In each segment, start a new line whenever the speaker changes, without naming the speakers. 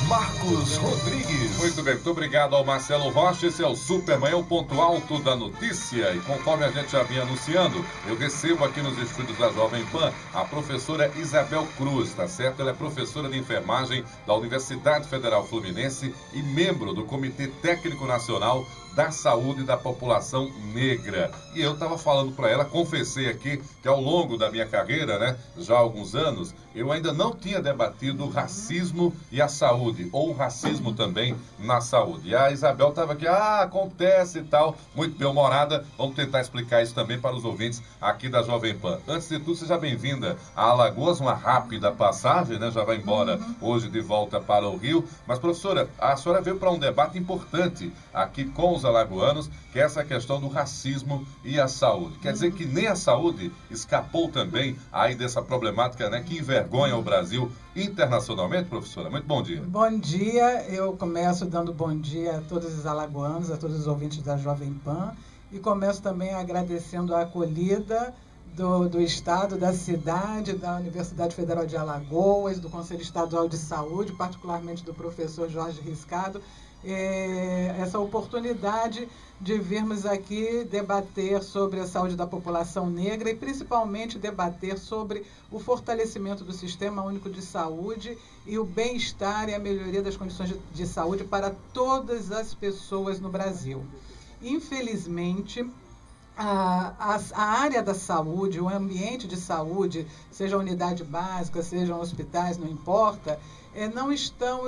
Marcos Rodrigues.
Muito bem, muito obrigado ao Marcelo Rocha. Esse é o Supermanhã, o ponto alto da notícia. E conforme a gente já vinha anunciando, eu recebo aqui nos estúdios da Jovem Pan a professora Isabel Cruz, tá certo? Ela é professora de enfermagem da Universidade Federal Fluminense e membro do Comitê Técnico Nacional da Saúde da População Negra. E eu estava falando para ela, confessei aqui que ao longo da minha carreira, né, já há alguns anos, eu ainda não tinha debatido o racismo e a saúde, ou o racismo também na saúde. E a Isabel estava aqui, acontece e tal, muito bem-humorada. Vamos tentar explicar isso também para os ouvintes aqui da Jovem Pan. Antes de tudo, seja bem-vinda a Alagoas, uma rápida passagem, né, já vai embora hoje de volta para o Rio. Mas, professora, a senhora veio para um debate importante aqui com os alagoanos, que é essa questão do racismo e a saúde. Quer dizer que nem a saúde escapou também aí dessa problemática, né, que envergonha o Brasil internacionalmente, professora? Muito bom dia.
Bom dia, eu começo dando bom dia a todos os alagoanos, a todos os ouvintes da Jovem Pan, e começo também agradecendo a acolhida do Estado, da cidade, da Universidade Federal de Alagoas, do Conselho Estadual de Saúde, particularmente do professor Jorge Riscado, essa oportunidade de virmos aqui debater sobre a saúde da população negra e principalmente debater sobre o fortalecimento do Sistema Único de Saúde e o bem-estar e a melhoria das condições de saúde para todas as pessoas no Brasil. Infelizmente, a área da saúde, o ambiente de saúde, seja a unidade básica, sejam hospitais, não importa, não estão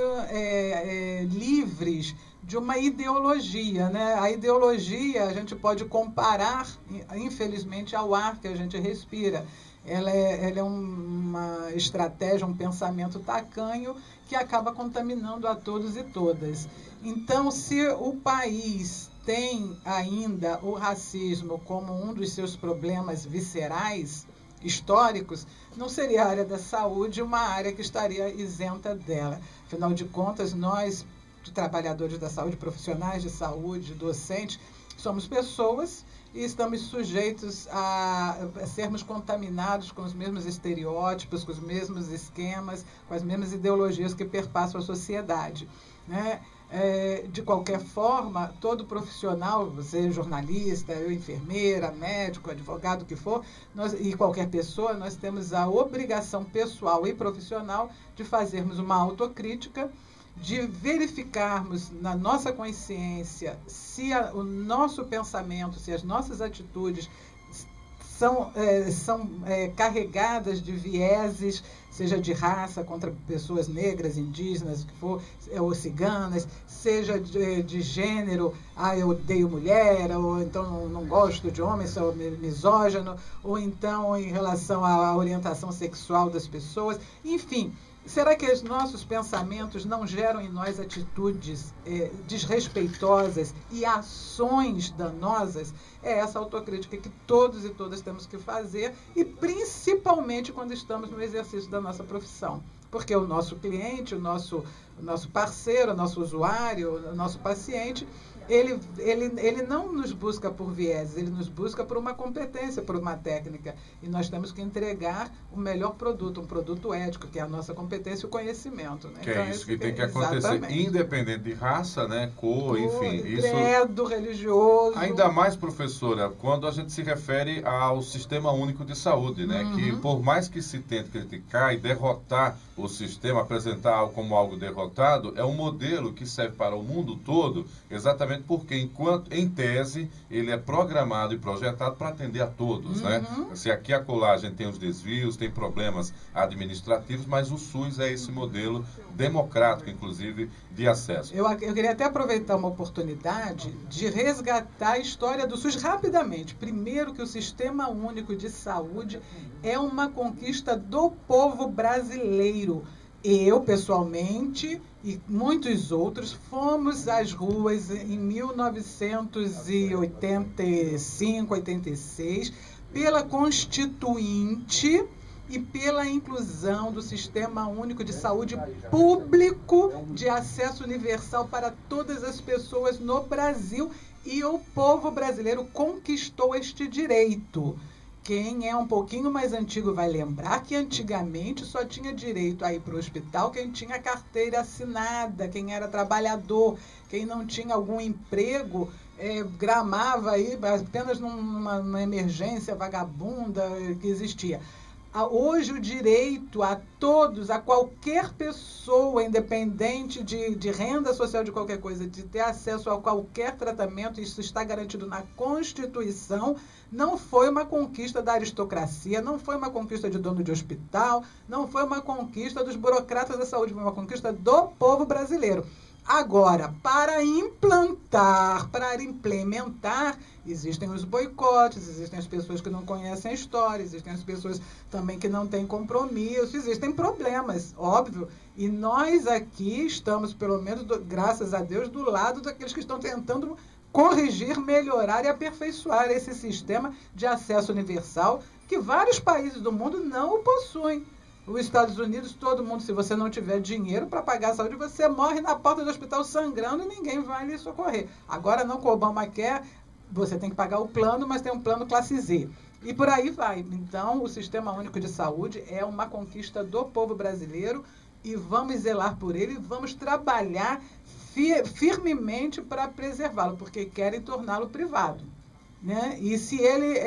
livres de uma ideologia, né? A ideologia a gente pode comparar, infelizmente, ao ar que a gente respira. Ela é uma estratégia, um pensamento tacanho que acaba contaminando a todos e todas. Então, se o país tem ainda o racismo como um dos seus problemas viscerais, históricos, não seria a área da saúde uma área que estaria isenta dela. Afinal de contas, nós, trabalhadores da saúde, profissionais de saúde, docentes, somos pessoas e estamos sujeitos a sermos contaminados com os mesmos estereótipos, com os mesmos esquemas, com as mesmas ideologias que perpassam a sociedade, né? De qualquer forma, todo profissional, você jornalista, eu enfermeira, médico, advogado, o que for, e qualquer pessoa, nós temos a obrigação pessoal e profissional de fazermos uma autocrítica, de verificarmos na nossa consciência se o nosso pensamento, se as nossas atitudes são carregadas de vieses, seja de raça contra pessoas negras, indígenas, o que for, ou ciganas, seja de gênero, eu odeio mulher, ou então não gosto de homem, sou misógino, ou então em relação à orientação sexual das pessoas, enfim. Será que os nossos pensamentos não geram em nós atitudes desrespeitosas e ações danosas? É essa autocrítica que todos e todas temos que fazer, e principalmente quando estamos no exercício da nossa profissão. Porque o nosso cliente, o nosso parceiro, o nosso usuário, o nosso paciente, ele não nos busca por viés, ele nos busca por uma competência, por uma técnica. E nós temos que entregar o melhor produto, um produto ético, que é a nossa competência e o conhecimento. Né?
Que então, é isso que tem que acontecer, exatamente. Independente de raça, né, cor, enfim.
Credo, religioso.
Ainda mais, professora, quando a gente se refere ao Sistema Único de Saúde, né, que por mais que se tente criticar e derrotar o sistema, apresentar como algo derrotado, é um modelo que serve para o mundo todo, exatamente porque, enquanto, em tese, ele é programado e projetado para atender a todos, né? Se aqui a colagem tem os desvios, tem problemas administrativos, mas o SUS é esse modelo democrático, inclusive, de acesso.
Eu queria até aproveitar uma oportunidade de resgatar a história do SUS rapidamente. Primeiro, que o Sistema Único de Saúde é uma conquista do povo brasileiro. Eu, pessoalmente, e muitos outros, fomos às ruas em 1985, 86, pela Constituinte e pela inclusão do Sistema Único de Saúde público de acesso universal para todas as pessoas no Brasil. E o povo brasileiro conquistou este direito. Quem é um pouquinho mais antigo vai lembrar que antigamente só tinha direito a ir para o hospital quem tinha carteira assinada, quem era trabalhador, quem não tinha algum emprego, gramava aí apenas numa emergência vagabunda que existia. Hoje o direito a todos, a qualquer pessoa, independente de renda social de qualquer coisa, de ter acesso a qualquer tratamento, isso está garantido na Constituição, não foi uma conquista da aristocracia, não foi uma conquista de dono de hospital, não foi uma conquista dos burocratas da saúde, foi uma conquista do povo brasileiro. Agora, para implementar, existem os boicotes, existem as pessoas que não conhecem a história, existem as pessoas também que não têm compromisso, existem problemas, óbvio. E nós aqui estamos, pelo menos, graças a Deus, do lado daqueles que estão tentando corrigir, melhorar e aperfeiçoar esse sistema de acesso universal que vários países do mundo não o possuem. Os Estados Unidos, todo mundo, se você não tiver dinheiro para pagar a saúde, você morre na porta do hospital sangrando e ninguém vai lhe socorrer. Agora não, com o Obamacare, você tem que pagar o plano, mas tem um plano classe Z. E por aí vai. Então, o Sistema Único de Saúde é uma conquista do povo brasileiro e vamos zelar por ele, vamos trabalhar firmemente para preservá-lo, porque querem torná-lo privado. Né? E se ele,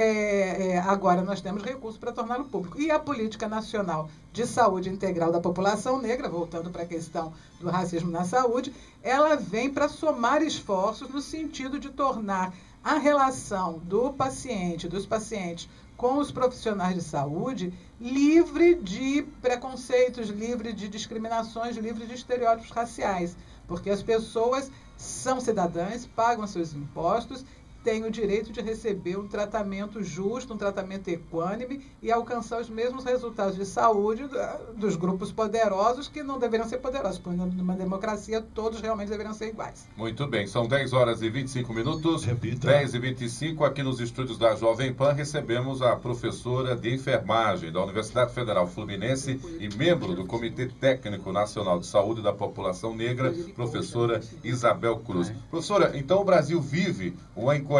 agora nós temos recursos para torná-lo público. E a Política Nacional de Saúde Integral da População Negra, voltando para a questão do racismo na saúde, ela vem para somar esforços no sentido de tornar a relação dos pacientes com os profissionais de saúde livre de preconceitos, livre de discriminações, livre de estereótipos raciais. Porque as pessoas são cidadãs, pagam seus impostos, têm o direito de receber um tratamento justo, um tratamento equânime e alcançar os mesmos resultados de saúde dos grupos poderosos que não deveriam ser poderosos, porque numa democracia todos realmente deveriam ser iguais.
Muito bem, são 10 horas e 25 minutos.
Repita.
10 e 25, aqui nos estúdios da Jovem Pan, recebemos a professora de enfermagem da Universidade Federal Fluminense e membro do Comitê Técnico Nacional de Saúde da População Negra, professora Isabel Cruz. Professora, então o Brasil vive uma incoerência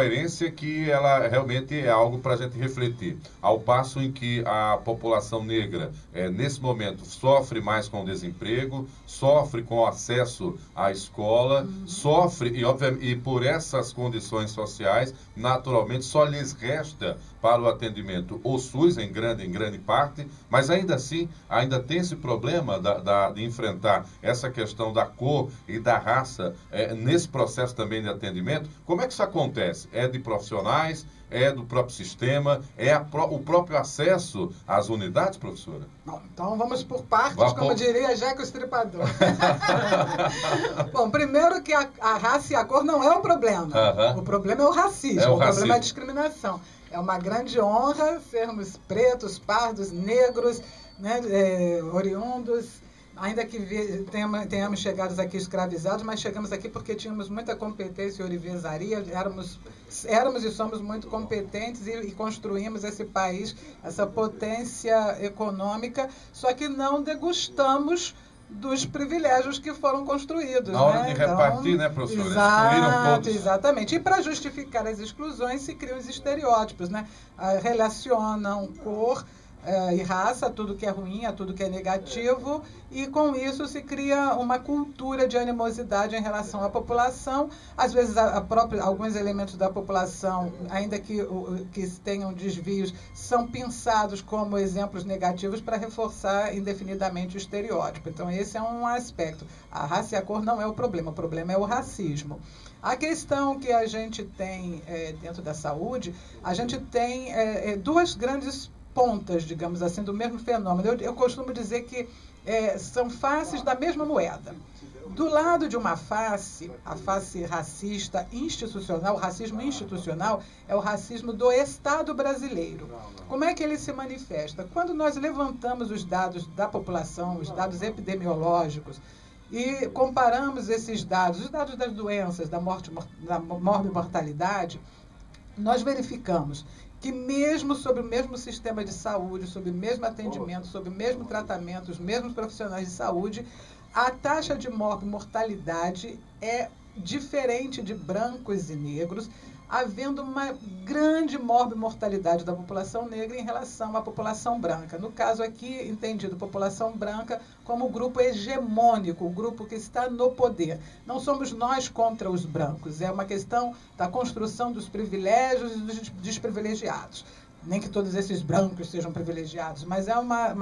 que ela realmente é algo para a gente refletir. Ao passo em que a população negra, nesse momento, sofre mais com o desemprego, sofre com o acesso à escola, sofre, e por essas condições sociais, naturalmente, só lhes resta para o atendimento o SUS, em grande parte, mas ainda assim, ainda tem esse problema de enfrentar essa questão da cor e da raça nesse processo também de atendimento. Como é que isso acontece? É de profissionais, é do próprio sistema, o próprio acesso às unidades, professora?
Bom, então vamos por partes, como diria Jaco Estripador. Bom, primeiro que a raça e a cor não é o problema. O problema é o racismo, o problema é a discriminação. É uma grande honra sermos pretos, pardos, negros, né, oriundos, ainda que tenhamos chegado aqui escravizados, mas chegamos aqui porque tínhamos muita competência e orivesaria, éramos e somos muito competentes e construímos esse país, essa potência econômica, só que não degustamos dos privilégios que foram construídos.
Na hora de repartir, né, professora? Excluíram todos.
Exatamente. E para justificar as exclusões se criam os estereótipos, né? Relacionam cor e raça a tudo que é ruim, a tudo que é negativo, e com isso se cria uma cultura de animosidade em relação à população. Às vezes alguns elementos da população, ainda que tenham desvios, são pensados como exemplos negativos para reforçar indefinidamente o estereótipo. Então esse é um aspecto. A raça e a cor não é o problema é o racismo. A questão que a gente tem dentro da saúde, a gente tem duas grandes pontas, digamos assim, do mesmo fenômeno. Eu costumo dizer que são faces da mesma moeda. Do lado de uma face, a face racista institucional, o racismo institucional, é o racismo do Estado brasileiro. Como é que ele se manifesta? Quando nós levantamos os dados da população, os dados epidemiológicos, e comparamos esses dados, os dados das doenças, da morbimortalidade, nós verificamos que mesmo sobre o mesmo sistema de saúde, sobre o mesmo atendimento, sobre o mesmo tratamento, os mesmos profissionais de saúde, a taxa de mortalidade é diferente de brancos e negros, havendo uma grande mortalidade da população negra em relação à população branca. No caso aqui, entendido população branca como o grupo hegemônico, o grupo que está no poder. Não somos nós contra os brancos, é uma questão da construção dos privilégios e dos desprivilegiados. Nem que todos esses brancos sejam privilegiados, mas é uma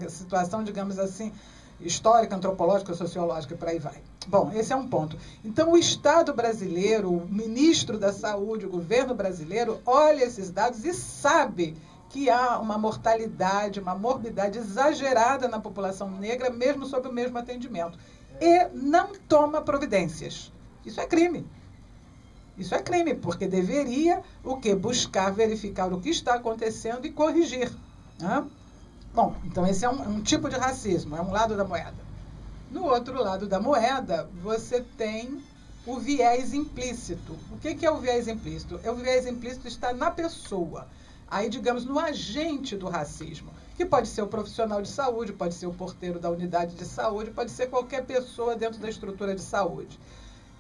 situação, digamos assim, histórica, antropológica, sociológica, por aí vai. Bom, esse é um ponto. Então, o Estado brasileiro, o ministro da Saúde, o governo brasileiro, olha esses dados e sabe que há uma mortalidade, uma morbidade exagerada na população negra, mesmo sob o mesmo atendimento. E não toma providências. Isso é crime. Isso é crime, porque deveria o quê? Buscar verificar o que está acontecendo e corrigir. Né? Bom, então esse é um tipo de racismo, é um lado da moeda. No outro lado da moeda, você tem o viés implícito. O que é o viés implícito? O viés implícito está na pessoa, aí, digamos, no agente do racismo, que pode ser o profissional de saúde, pode ser o porteiro da unidade de saúde, pode ser qualquer pessoa dentro da estrutura de saúde.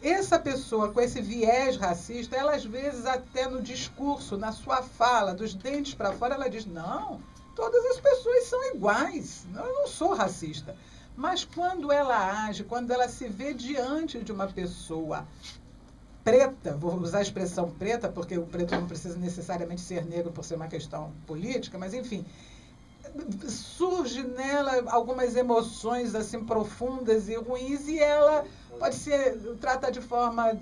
Essa pessoa com esse viés racista, ela às vezes até no discurso, na sua fala, dos dentes para fora, ela diz, não, todas as pessoas são iguais, eu não sou racista. Mas quando ela age, quando ela se vê diante de uma pessoa preta, vou usar a expressão preta, porque o preto não precisa necessariamente ser negro por ser uma questão política, mas enfim, surge nela algumas emoções assim profundas e ruins e ela pode ser tratada de forma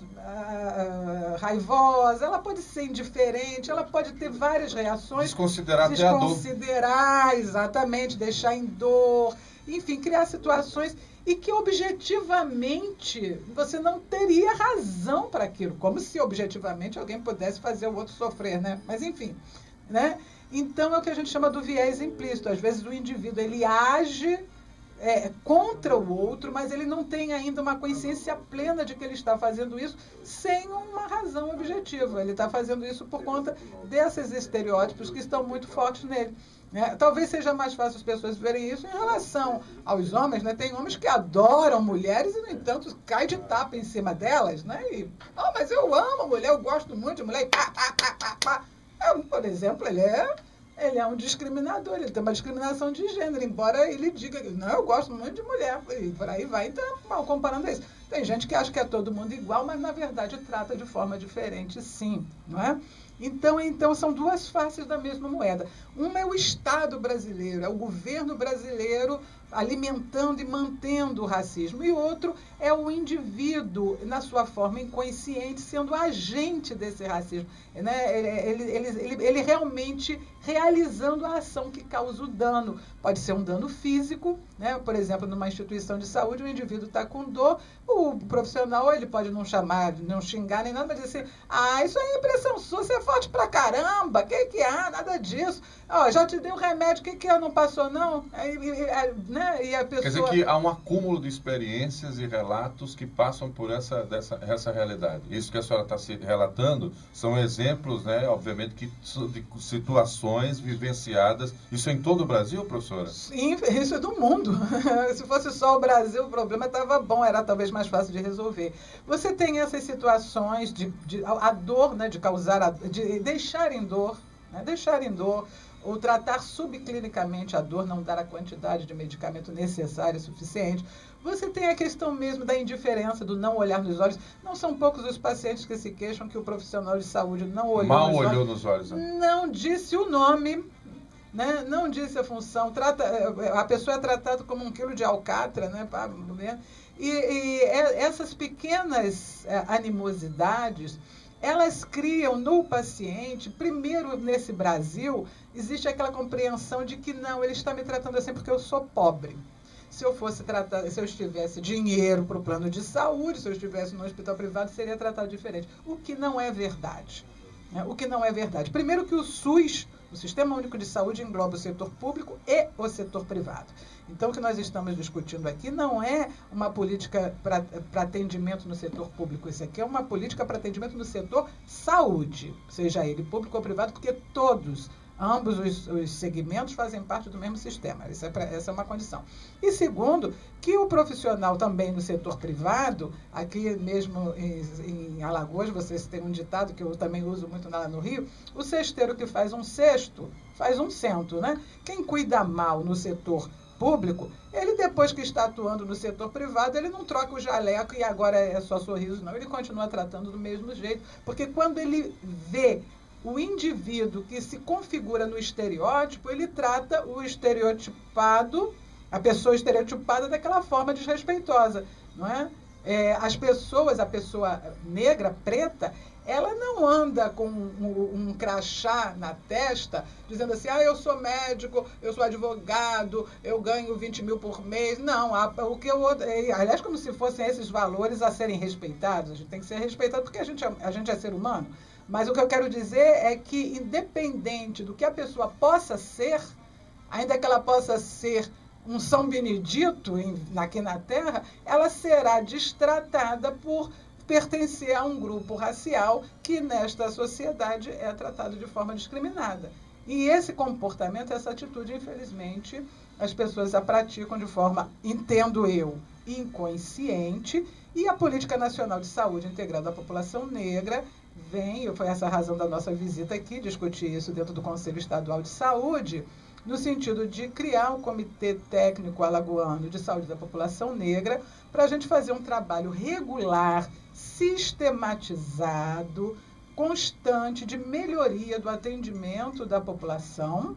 raivosa, ela pode ser indiferente, ela pode ter várias reações.
Desconsiderar até a dor.
Desconsiderar, exatamente, deixar em dor, enfim, criar situações e que objetivamente você não teria razão para aquilo, como se objetivamente alguém pudesse fazer o outro sofrer, né? Mas enfim, né? Então é o que a gente chama do viés implícito. Às vezes o indivíduo ele age contra o outro, mas ele não tem ainda uma consciência plena de que ele está fazendo isso sem uma razão objetiva. Ele está fazendo isso por conta desses estereótipos que estão muito fortes nele. Talvez seja mais fácil as pessoas verem isso em relação aos homens, né? Tem homens que adoram mulheres e, no entanto, cai de tapa em cima delas, né? E, mas eu amo mulher, eu gosto muito de mulher, e pá, pá, pá, pá, pá. Por exemplo, ele é um discriminador, ele tem uma discriminação de gênero, embora ele diga, não, eu gosto muito de mulher, e por aí vai, então, mal comparando isso. Tem gente que acha que é todo mundo igual, mas, na verdade, trata de forma diferente, sim, não é? Então, são duas faces da mesma moeda. Uma é o Estado brasileiro, é o governo brasileiro alimentando e mantendo o racismo. E outro é o indivíduo, na sua forma inconsciente, sendo agente desse racismo. Né? Ele realmente realizando a ação que causa o dano. Pode ser um dano físico, né? Por exemplo, numa instituição de saúde, o indivíduo está com dor, o profissional ele pode não chamar, não xingar nem nada, mas dizer assim, isso aí é impressão sua, você é forte pra caramba, que há? Nada disso. Já te dei um remédio, que não passou, não? Né? E a pessoa...
Quer dizer que há um acúmulo de experiências e relatos que passam por essa realidade. Isso que a senhora está se relatando são exemplos, né, obviamente, de situações vivenciadas. Isso é em todo o Brasil, professora?
Sim, isso é do mundo. Se fosse só o Brasil, o problema estava bom, era talvez mais fácil de resolver. Você tem essas situações a dor, né, de causar, de deixar em dor, né, ou tratar subclinicamente a dor, não dar a quantidade de medicamento necessária e suficiente. Você tem a questão mesmo da indiferença, do não olhar nos olhos. Não são poucos os pacientes que se queixam que o profissional de saúde não olhou nos olhos. Não disse o nome, né? Não disse a função. A pessoa é tratada como um quilo de alcatra, né? E essas pequenas animosidades, elas criam no paciente, primeiro nesse Brasil, existe aquela compreensão de que não, ele está me tratando assim porque eu sou pobre. Se eu estivesse dinheiro para o plano de saúde, se eu estivesse no hospital privado, seria tratado diferente. O que não é verdade. Né? O que não é verdade. Primeiro que o SUS, o Sistema Único de Saúde, engloba o setor público e o setor privado. Então, o que nós estamos discutindo aqui não é uma política para atendimento no setor público. Isso aqui é uma política para atendimento no setor saúde, seja ele público ou privado, porque todos Ambos os segmentos fazem parte do mesmo sistema. Essa é uma condição. E segundo, que o profissional também no setor privado, aqui mesmo em Alagoas, vocês têm um ditado que eu também uso muito lá no Rio, o cesteiro que faz um cesto, faz um cento, né? Quem cuida mal no setor público, ele depois que está atuando no setor privado, ele não troca o jaleco e agora é só sorriso, não. Ele continua tratando do mesmo jeito, porque quando ele vê o indivíduo que se configura no estereótipo, ele trata o estereotipado, a pessoa estereotipada daquela forma desrespeitosa, não é? As pessoas, a pessoa negra, preta, ela não anda com um crachá na testa, dizendo assim, eu sou médico, eu sou advogado, eu ganho 20 mil por mês. Não, aliás, como se fossem esses valores a serem respeitados. A gente tem que ser respeitado porque a gente é ser humano. Mas o que eu quero dizer é que, independente do que a pessoa possa ser, ainda que ela possa ser um São Benedito aqui na Terra, ela será destratada por pertencer a um grupo racial que, nesta sociedade, é tratado de forma discriminada. E esse comportamento, essa atitude, infelizmente, as pessoas a praticam de forma, entendo eu, inconsciente, e a Política Nacional de Saúde Integrada à População Negra foi essa a razão da nossa visita aqui, discutir isso dentro do Conselho Estadual de Saúde, no sentido de criar um Comitê Técnico Alagoano de Saúde da População Negra, para a gente fazer um trabalho regular, sistematizado, constante, de melhoria do atendimento da população.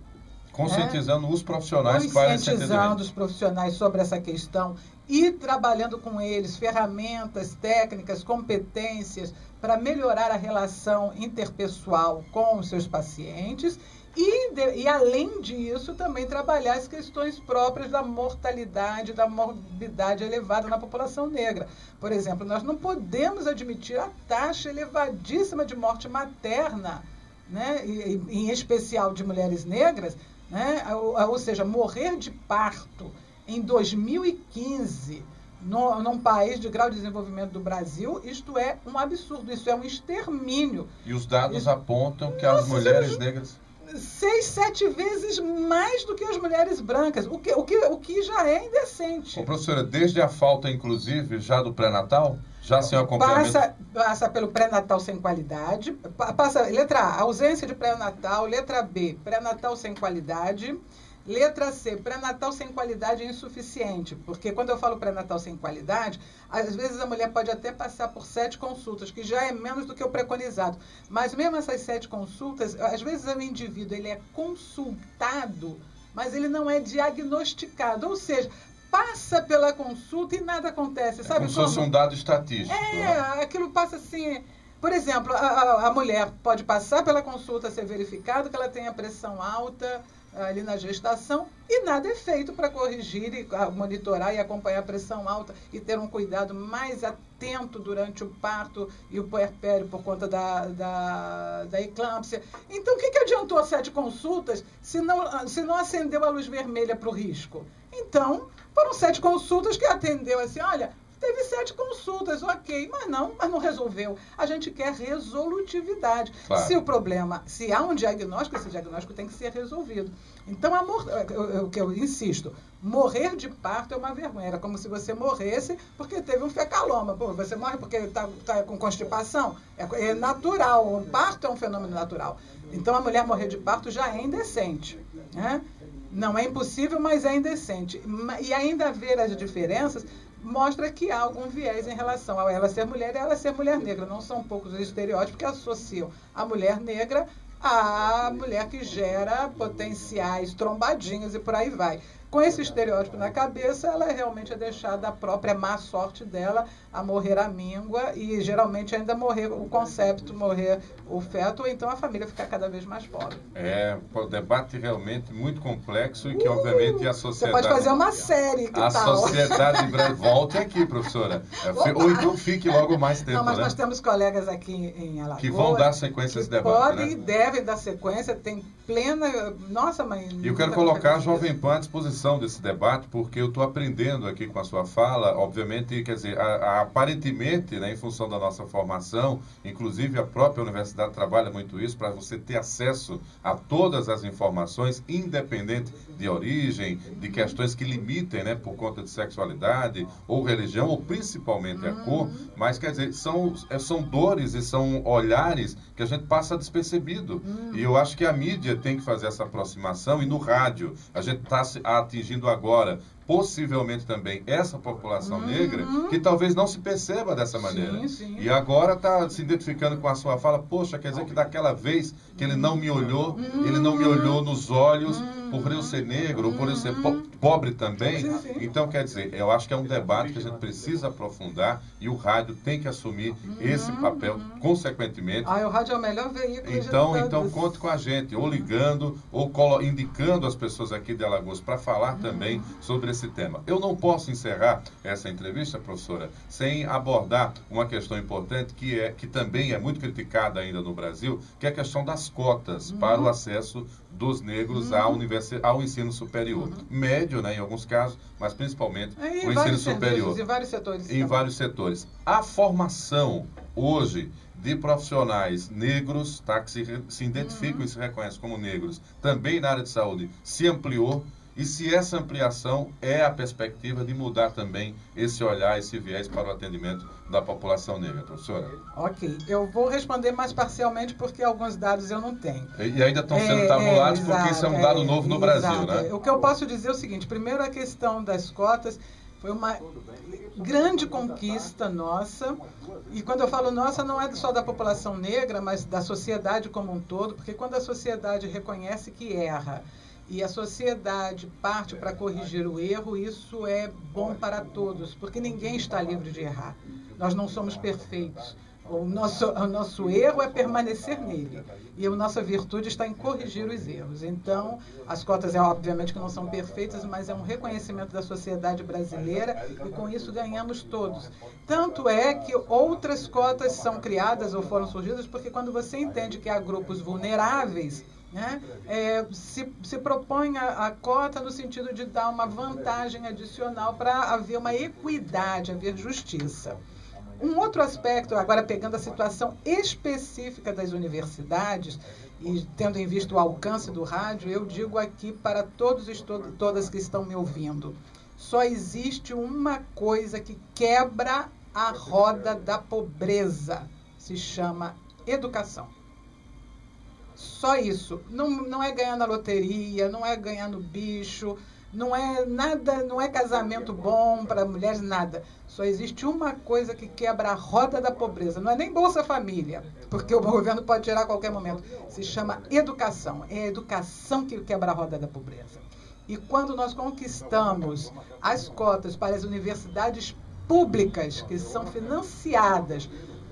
Conscientizando os profissionais para esse atendimento.
Conscientizando os profissionais sobre essa questão e trabalhando com eles ferramentas, técnicas, competências para melhorar a relação interpessoal com os seus pacientes e, além disso, também trabalhar as questões próprias da mortalidade, da morbidade elevada na população negra. Por exemplo, nós não podemos admitir a taxa elevadíssima de morte materna, né, em especial de mulheres negras, né, ou seja, morrer de parto em 2015, num país de grau de desenvolvimento do Brasil, isto é um absurdo, isso é um extermínio.
E os dados apontam que as mulheres negras...
6, 7 vezes mais do que as mulheres brancas, o que já é indecente.
Ô, professora, desde a falta, inclusive, já do pré-natal, já sem acompanhamento...
Passa pelo pré-natal sem qualidade, passa, letra A, ausência de pré-natal, letra B, pré-natal sem qualidade, letra C, pré-natal sem qualidade insuficiente, porque quando eu falo pré-natal sem qualidade, às vezes a mulher pode até passar por 7 consultas, que já é menos do que o preconizado. Mas mesmo essas 7 consultas, às vezes o indivíduo ele é consultado, mas ele não é diagnosticado, ou seja, passa pela consulta e nada acontece. Sabe
como se fosse um dado estatístico.
Aquilo passa assim... Por exemplo, a mulher pode passar pela consulta, ser verificado que ela tem a pressão alta ali na gestação e nada é feito para corrigir, e monitorar e acompanhar a pressão alta e ter um cuidado mais atento durante o parto e o puerpério por conta da eclâmpsia. Então, o que adiantou 7 consultas se não acendeu a luz vermelha para o risco? Então, foram 7 consultas que atendeu assim, olha... Teve 7 consultas, ok, mas não resolveu. A gente quer resolutividade. Claro. Se há um diagnóstico, esse diagnóstico tem que ser resolvido. Então, o que eu insisto, morrer de parto é uma vergonha. Era como se você morresse porque teve um fecaloma. Pô, você morre porque está com constipação? É natural, o parto é um fenômeno natural. Então, a mulher morrer de parto já é indecente, né? Não é impossível, mas é indecente. E ainda haver as diferenças mostra que há algum viés em relação a ela ser mulher e ela ser mulher negra. Não são poucos os estereótipos que associam a mulher negra à mulher que gera potenciais trombadinhas e por aí vai. Com esse estereótipo na cabeça, ela realmente é deixada a própria má sorte dela a morrer à míngua e geralmente ainda morrer o concepto, morrer o feto, ou então a família ficar cada vez mais pobre.
É um debate realmente muito complexo e que, obviamente, a sociedade...
Você pode fazer uma série, que
a
tal?
Sociedade brasileira... Volte aqui, professora. Ou então fique logo mais tempo,
Não, mas
né?
Nós temos colegas aqui em Alagoas...
Que vão dar sequência a esse debate,
podem e devem dar sequência, tem plena... Nossa, mãe...
E eu quero colocar a Jovem Pan à disposição condução desse debate, porque eu estou aprendendo aqui com a sua fala, obviamente, quer dizer, aparentemente, né, em função da nossa formação, inclusive a própria universidade trabalha muito isso, para você ter acesso a todas as informações, independente de origem, de questões que limitem, né, por conta de sexualidade, ou religião, ou principalmente a cor, mas, quer dizer, são dores e são olhares que a gente passa despercebido. E eu acho que a mídia tem que fazer essa aproximação, e no rádio, a gente está atingindo agora, possivelmente também, essa população negra, que talvez não se perceba dessa maneira.
Sim, sim.
E agora está se identificando com a sua fala, poxa, quer dizer que daquela vez que ele não me olhou, ele não me olhou nos olhos, por eu ser negro, ou por eu ser pobre também.
Sim, sim.
Então, quer dizer, eu acho que é um debate que a gente precisa aprofundar, e o rádio tem que assumir esse papel, consequentemente.
O rádio é o melhor veículo
Então conte com a gente, ou ligando, ou indicando as pessoas aqui de Alagoas para falar também sobre esse tema. Eu não posso encerrar essa entrevista, professora, sem abordar uma questão importante que também é muito criticada ainda no Brasil, que é a questão das cotas para o acesso dos negros ao ensino superior. Médio, né, em alguns casos, mas principalmente o ensino superior.
Em vários setores.
Em vários setores. A formação hoje de profissionais negros, tá, que se identificam e se reconhecem como negros, também na área de saúde, se ampliou. E se essa ampliação é a perspectiva de mudar também esse olhar, esse viés para o atendimento da população negra, professora?
Ok, eu vou responder mais parcialmente porque alguns dados eu não tenho.
E ainda estão sendo tabulados porque isso é um dado novo no Brasil, né?
O que eu posso dizer é o seguinte, primeiro a questão das cotas foi uma grande conquista nossa, e quando eu falo nossa, não é só da população negra, mas da sociedade como um todo, porque quando a sociedade reconhece que erra, e a sociedade parte para corrigir o erro, isso é bom para todos, porque ninguém está livre de errar. Nós não somos perfeitos. O nosso erro é permanecer nele. E a nossa virtude está em corrigir os erros. Então, as cotas, obviamente que não são perfeitas, mas é um reconhecimento da sociedade brasileira, e com isso ganhamos todos. Tanto é que outras cotas são criadas ou foram surgidas, porque quando você entende que há grupos vulneráveis, né, se propõe a cota no sentido de dar uma vantagem adicional para haver uma equidade, haver justiça. Um outro aspecto, agora pegando a situação específica das universidades e tendo em vista o alcance do rádio, eu digo aqui para todos e todas que estão me ouvindo, só existe uma coisa que quebra a roda da pobreza, se chama educação. Só isso. Não é ganhar na loteria, não é ganhar no bicho, não é nada, não é casamento bom para mulheres, nada. Só existe uma coisa que quebra a roda da pobreza. Não é nem Bolsa Família, porque o governo pode tirar a qualquer momento. Se chama educação. É a educação que quebra a roda da pobreza. E quando nós conquistamos as cotas para as universidades públicas, que são financiadas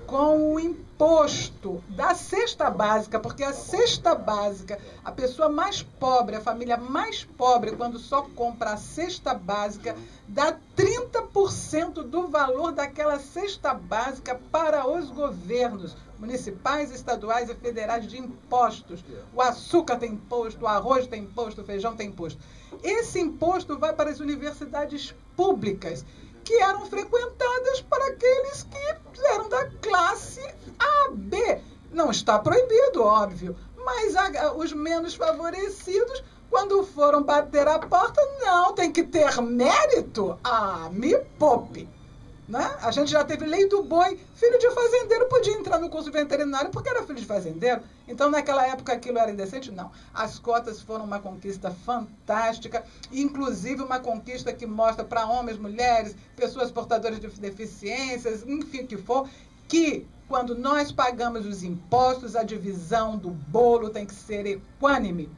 com o imposto da cesta básica, porque a cesta básica, a pessoa mais pobre, a família mais pobre, quando só compra a cesta básica, dá 30% do valor daquela cesta básica para os governos municipais, estaduais e federais de impostos. O açúcar tem imposto, o arroz tem imposto, o feijão tem imposto. Esse imposto vai para as universidades públicas, que eram frequentadas para aqueles que eram da classe A, B. Não está proibido, óbvio, mas os menos favorecidos, quando foram bater a porta, não, tem que ter mérito. Me poupe. Né? A gente já teve lei do boi, filho de fazendeiro podia entrar no curso veterinário porque era filho de fazendeiro. Então, naquela época, aquilo era indecente? Não. As cotas foram uma conquista fantástica, inclusive uma conquista que mostra para homens, mulheres, pessoas portadoras de deficiências, enfim, o que for, que quando nós pagamos os impostos, a divisão do bolo tem que ser equânime.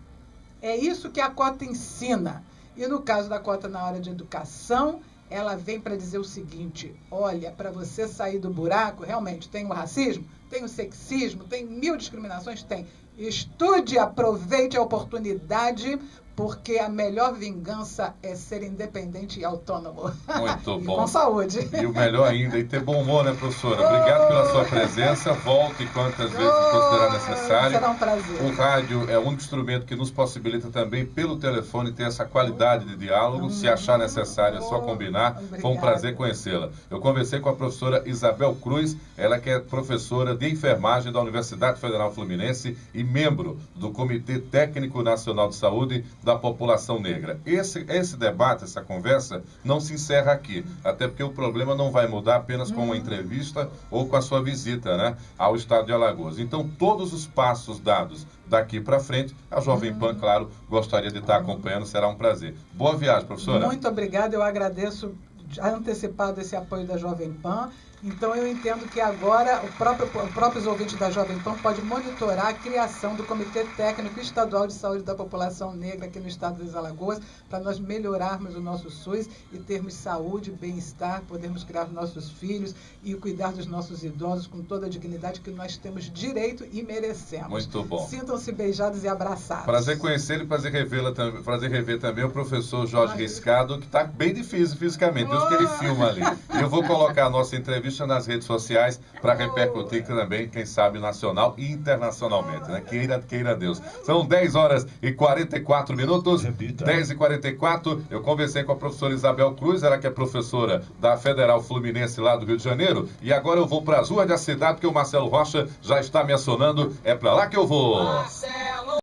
É isso que a cota ensina. E no caso da cota na área de educação, ela vem para dizer o seguinte: olha, para você sair do buraco, realmente tem o racismo, tem o sexismo, tem 1000 discriminações, tem. Estude, aproveite a oportunidade porque a melhor vingança é ser independente e autônomo.
Muito bom.
E com saúde.
E o melhor ainda, e ter bom humor, né, professora? Obrigado pela sua presença. Volte quantas vezes considerar necessário.
Será um prazer.
O rádio é o único instrumento que nos possibilita também, pelo telefone, ter essa qualidade de diálogo. Se achar necessário, é só combinar. Foi um prazer conhecê-la. Eu conversei com a professora Isabel Cruz, ela que é professora de enfermagem da Universidade Federal Fluminense e membro do Comitê Técnico Nacional de Saúde da População Negra. Esse debate, essa conversa, não se encerra aqui, até porque o problema não vai mudar apenas com uma entrevista ou com a sua visita, né, ao estado de Alagoas. Então, todos os passos dados daqui para frente, a Jovem Pan, claro, gostaria de estar acompanhando, será um prazer. Boa viagem, professora.
Muito obrigada, eu agradeço antecipado esse apoio da Jovem Pan. Então, eu entendo que agora os próprios ouvintes da Jovem Pan podem monitorar a criação do Comitê Técnico Estadual de Saúde da População Negra aqui no estado das Alagoas, para nós melhorarmos o nosso SUS e termos saúde, bem-estar, podermos criar nossos filhos e cuidar dos nossos idosos com toda a dignidade que nós temos direito e merecemos.
Muito bom.
Sintam-se beijados e abraçados.
Prazer conhecer e prazer rever também o professor Jorge Riscado, que está bem difícil fisicamente, desde que ele filma ali. E eu vou colocar a nossa entrevista nas redes sociais para repercutir também, quem sabe, nacional e internacionalmente, né? Queira Deus. São 10 horas e 44 minutos.
Repita.
10 e 44. Eu conversei com a professora Isabel Cruz, ela que é professora da Federal Fluminense lá do Rio de Janeiro. E agora eu vou para as ruas da cidade, porque o Marcelo Rocha já está me acionando. É para lá que eu vou.